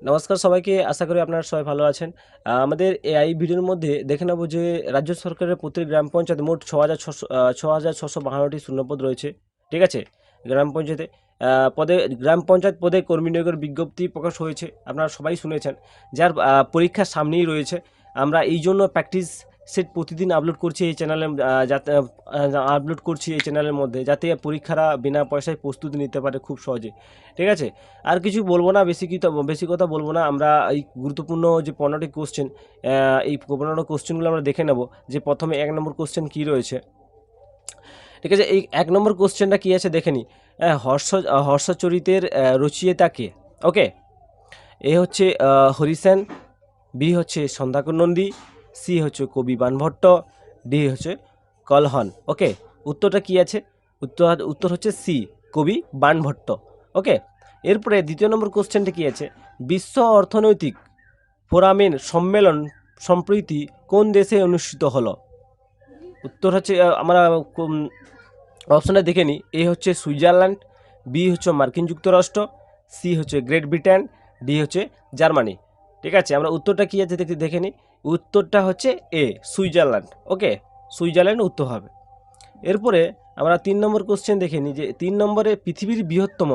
নমস্কার সবাইকে, আশা করি আপনারা সবাই ভালো আছেন। আমাদের এই ভিডিওর মধ্যে দেখে নেব যে রাজ্য সরকারের প্রতি গ্রাম পঞ্চায়েতে মোট 6,652টি শূন্যপদ রয়েছে। ঠিক আছে, গ্রাম পঞ্চায়েতে পদে গ্রাম পঞ্চায়েত পদে কর্মী নিয়োগের বিজ্ঞপ্তি প্রকাশ হয়েছে, আপনারা সবাই শুনেছেন। যার পরীক্ষা সামনেই রয়েছে। আমরা এই জন্য প্র্যাকটিস সেট প্রতিদিন আপলোড করছি এই চ্যানেলে, যাতে আপলোড করছি এই চ্যানেলের মধ্যে, যাতে পরীক্ষারা বিনা পয়সায় প্রস্তুতি নিতে পারে খুব সহজে। ঠিক আছে, আর কিছু বলবো না, বেশি কথা বলবো না। আমরা এই গুরুত্বপূর্ণ যে 15টি কোশ্চেন, এই 15 কোশ্চেনগুলো আমরা দেখে নেব। যে প্রথমে 1 নম্বর কোশ্চেন কী রয়েছে। ঠিক আছে, এই 1 নম্বর কোশ্চেনটা কী আছে দেখে নিই। হর্ষচরিতের রচয়িতা কে? ওকে, এ হচ্ছে হরিসেন, বি হচ্ছে সন্ধ্যাকর নন্দী, সি হচ্ছে কবি বাণভট্ট, ডি হচ্ছে কলহন। ওকে, উত্তরটা কি আছে? উত্তর হচ্ছে সি, কবি বাণভট্ট। ওকে, এরপরে 2 নম্বর কোশ্চেনটা কি আছে। বিশ্ব অর্থনৈতিক ফোরামের সম্মেলন সম্প্রতি কোন দেশে অনুষ্ঠিত হলো? উত্তর হচ্ছে আমরা অপশানে দেখে নিই। এ হচ্ছে সুইজারল্যান্ড, বি হচ্ছে মার্কিন যুক্তরাষ্ট্র, সি হচ্ছে গ্রেট ব্রিটেন, ডি হচ্ছে জার্মানি। ঠিক আছে, আমরা উত্তরটা কী আছে দেখে নিই। উত্তরটা হচ্ছে এ, সুইজারল্যান্ড। ওকে, সুইজারল্যান্ড উত্তর হবে। এরপরে আমরা 3 নম্বর কোশ্চেন দেখে নিই, যে 3 নম্বরে পৃথিবীর বৃহত্তম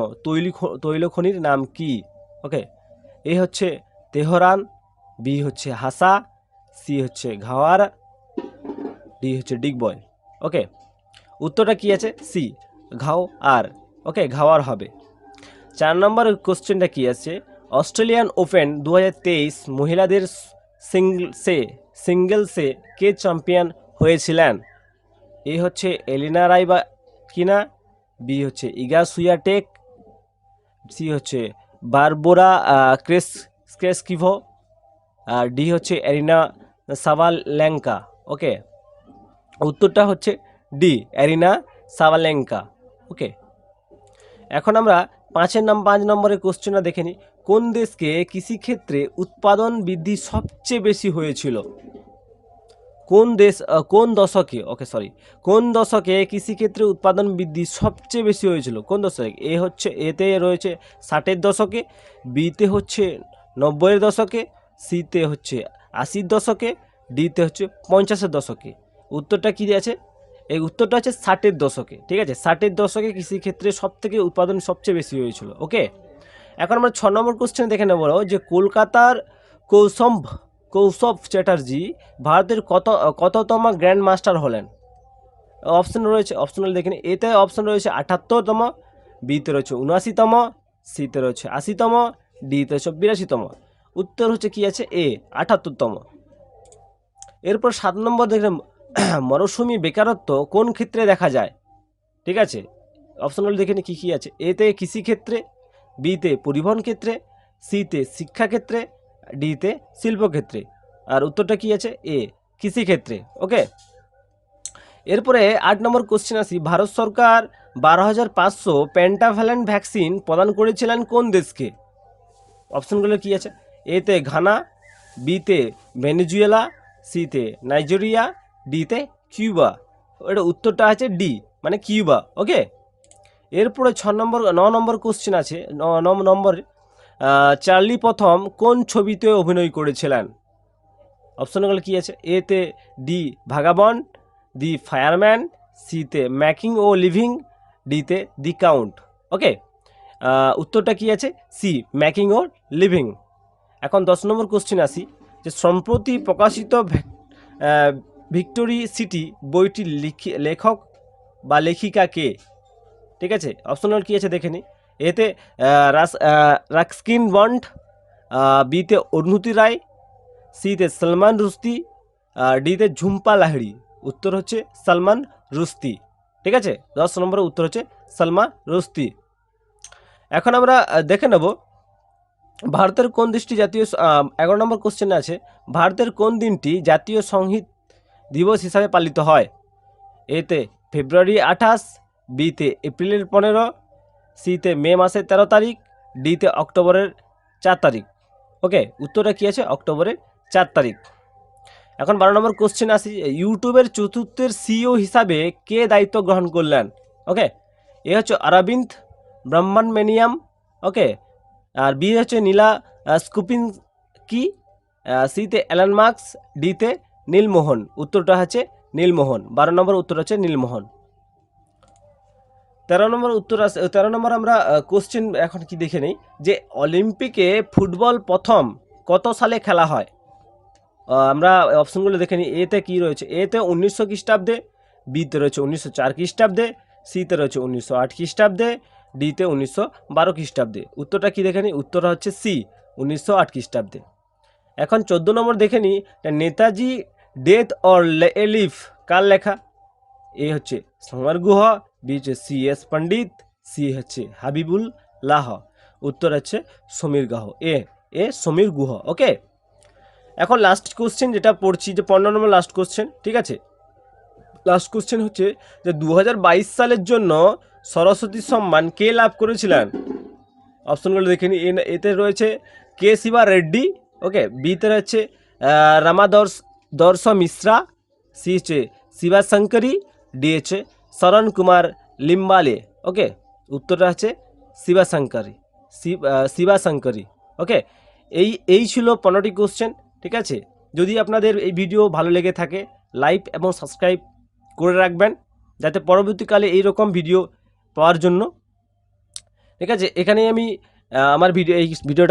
তৈল খনির নাম কি? ওকে, এ হচ্ছে তেহরান, বি হচ্ছে হাসা, সি হচ্ছে ঘাওয়ার, ডি হচ্ছে ডিগবয়। ওকে, উত্তরটা কি আছে? সি, ঘাও আর। ওকে, ঘাওয়ার হবে। 4 নম্বর কোশ্চেনটা কি আছে। অস্ট্রেলিয়ান ওপেন 2023 মহিলাদের সিঙ্গলসে কে চ্যাম্পিয়ন হয়েছিলেন? এ হচ্ছে এলিনা কিনা, বি হচ্ছে ইগা সুয়াটেক, সি হচ্ছে বারবোরা ক্রেসকিভো, আর ডি হচ্ছে এরিনা সাভালেঙ্কা। ওকে, উত্তরটা হচ্ছে ডি, এরিনা সাভালেঙ্কা। ওকে, এখন আমরা 5 নম্বরের কোশ্চেনটা দেখে নিই। কোন দেশকে কৃষিক্ষেত্রে উৎপাদন বৃদ্ধি সবচেয়ে বেশি হয়েছিল? কোন দশকে, কোন দশকে কৃষিক্ষেত্রে উৎপাদন বৃদ্ধি সবচেয়ে বেশি হয়েছিল? কোন দশকে? এতে রয়েছে 60-এর দশকে, বিতে হচ্ছে 90-এর দশকে, সিতে হচ্ছে 80-র দশকে, ডিতে হচ্ছে 50-এর দশকে। উত্তরটা কী আছে? এই উত্তরটা হচ্ছে 60-এর দশকে। ঠিক আছে, 60-এর দশকে কৃষিক্ষেত্রে সবথেকে উৎপাদন সবচেয়ে বেশি হয়েছিল। ওকে, এখন আমরা 6 নম্বর কোশ্চেন দেখে নেব, যে কলকাতার কৌসম্ভ কৌশব চ্যাটার্জি ভারতের কততম গ্র্যান্ড মাস্টার হলেন? অপশনাল দেখে নিন। এতে অপশন রয়েছে 78তম, বিতে রয়েছে 79তম, সিতে রয়েছে 80তম, ডিতে রয়েছে 82তম। উত্তর হচ্ছে কি আছে? এ, 78তম। এরপর 7 নম্বর দেখলাম, মরশুমি বেকারত্ব কোন ক্ষেত্রে দেখা যায়? ঠিক আছে, অপশনাল দেখে নিই কী কী আছে। এতে কৃষিক্ষেত্রে, বিতে পরিবহন ক্ষেত্রে, সিতে শিক্ষাক্ষেত্রে, ডিতে শিল্পক্ষেত্রে। আর উত্তরটা কি আছে? এ, কৃষিক্ষেত্রে। ওকে, এরপরে 8 নম্বর কোশ্চেন আসি। ভারত সরকার 12,500 পেন্টাভ্যালেন্ট ভ্যাকসিন প্রদান করেছিলেন কোন দেশকে? অপশনগুলো কি আছে? এতে ঘানা, বিতে ভেনেজুয়েলা, সিতে নাইজেরিয়া, ডিতে কিউবা। এটা উত্তরটা আছে ডি, মানে কিউবা। ওকে, এরপরে 9 নম্বর কোশ্চেন আছে। 9 নম্বর, চার্লি প্রথম কোন ছবিতে অভিনয় করেছিলেন? অপশনগুলো কি আছে? এতে ডি ভাগাবন্ড, দি ফায়ারম্যান, সিতে ম্যাকিং ও লিভিং, ডিতে দি কাউন্ট। ওকে, উত্তরটা কি আছে? সি, ম্যাকিং ও লিভিং। এখন 10 নম্বর কোশ্চেন আসি, যে সম্প্রতি প্রকাশিত ভিক্টোরি সিটি বইটির লেখক বা লেখিকা কে? ঠিক আছে, অপশনাল কি আছে দেখে নিই। এতে রাস্কিন বন্ড, বিতে অরুন্ধতী রায়, সিতে সলমান রুস্তি, ডিতে ঝুম্পা লাহিড়ী। উত্তর হচ্ছে সলমান রুস্তি। ঠিক আছে, 10 নম্বরের উত্তর হচ্ছে সলমান রুস্তি। এখন আমরা দেখে নেব ভারতের কোন দেশটি জাতীয় 11 নম্বর কোশ্চেন আছে। ভারতের কোন দিনটি জাতীয় সংগীত দিবস হিসাবে পালিত হয়? এতে ফেব্রুয়ারি 28, বিতে এপ্রিলের 15, সিতে মে মাসের 13 তারিখ, ডিতে অক্টোবরের 4 তারিখ। ওকে, উত্তরটা কী আছে? অক্টোবরের 4 তারিখ। এখন 12 নম্বর কোশ্চেন আসি। ইউটিউবের চতুর্থের সিইও হিসাবে কে দায়িত্ব গ্রহণ করলেন? ওকে, এ হচ্ছে অরবিন্দ ব্রহ্মণ্যম। ওকে, আর বি হচ্ছে নীলা স্কুপিন কি, সিতে অ্যালান মার্কস, ডিতে নীলমোহন। উত্তরটা হচ্ছে নীলমোহন। 12 নম্বর উত্তর হচ্ছে নীলমোহন। 13 নম্বর উত্তর আছে, 13 নম্বর আমরা কোশ্চেন এখন কি দেখে নেই যে অলিম্পিকে ফুটবল প্রথম কত সালে খেলা হয়। আমরা অপশনগুলো দেখে নিই। এতে কি রয়েছে, এতে 1900 খ্রিস্টাব্দে, বিতে রয়েছে 1904 খ্রিস্টাব্দে, সিতে রয়েছে 1908 খ্রিস্টাব্দে, ডিতে 1912 খ্রিস্টাব্দে। উত্তরটা কি দেখে নিই, উত্তরটা হচ্ছে সি, 1908 খ্রিস্টাব্দে। এখন 14 নম্বর দেখে নিই, নেতাজি ডেথ অর লিভ কার লেখা। এ হচ্ছে সমর গুহ, বি হচ্ছে CS পণ্ডিত, সি হচ্ছে হাবিবুল লাহ। উত্তর হচ্ছে সমীর গুহ, এ সমীর গুহ। ওকে, এখন লাস্ট কোশ্চেন যেটা পড়ছি, যে 15 নম্বর লাস্ট কোশ্চেন, ঠিক আছে। লাস্ট কোশ্চেন হচ্ছে যে 2022 সালের জন্য সরস্বতী সম্মান কে লাভ করেছিলেন। অপশনগুলো দেখে নিই। এতে রয়েছে কে শিবা রেড্ডি, ওকে, বিতে রয়েছে দর্শ মিশ্রা, সি হচ্ছে শিবাশঙ্করী, ডি হচ্ছে শরণ কুমার লিম্বালে। ওকে, উত্তরটা হচ্ছে শিবাশঙ্করী। ওকে, এই ছিল 15টি কোশ্চেন, ঠিক আছে। যদি আপনাদের এই ভিডিও ভালো লেগে থাকে, লাইক এবং সাবস্ক্রাইব করে রাখবেন, যাতে পরবর্তীকালে এই রকম ভিডিও পাওয়ার জন্য, ঠিক আছে। এখানেই আমি আমার এই ভিডিওটা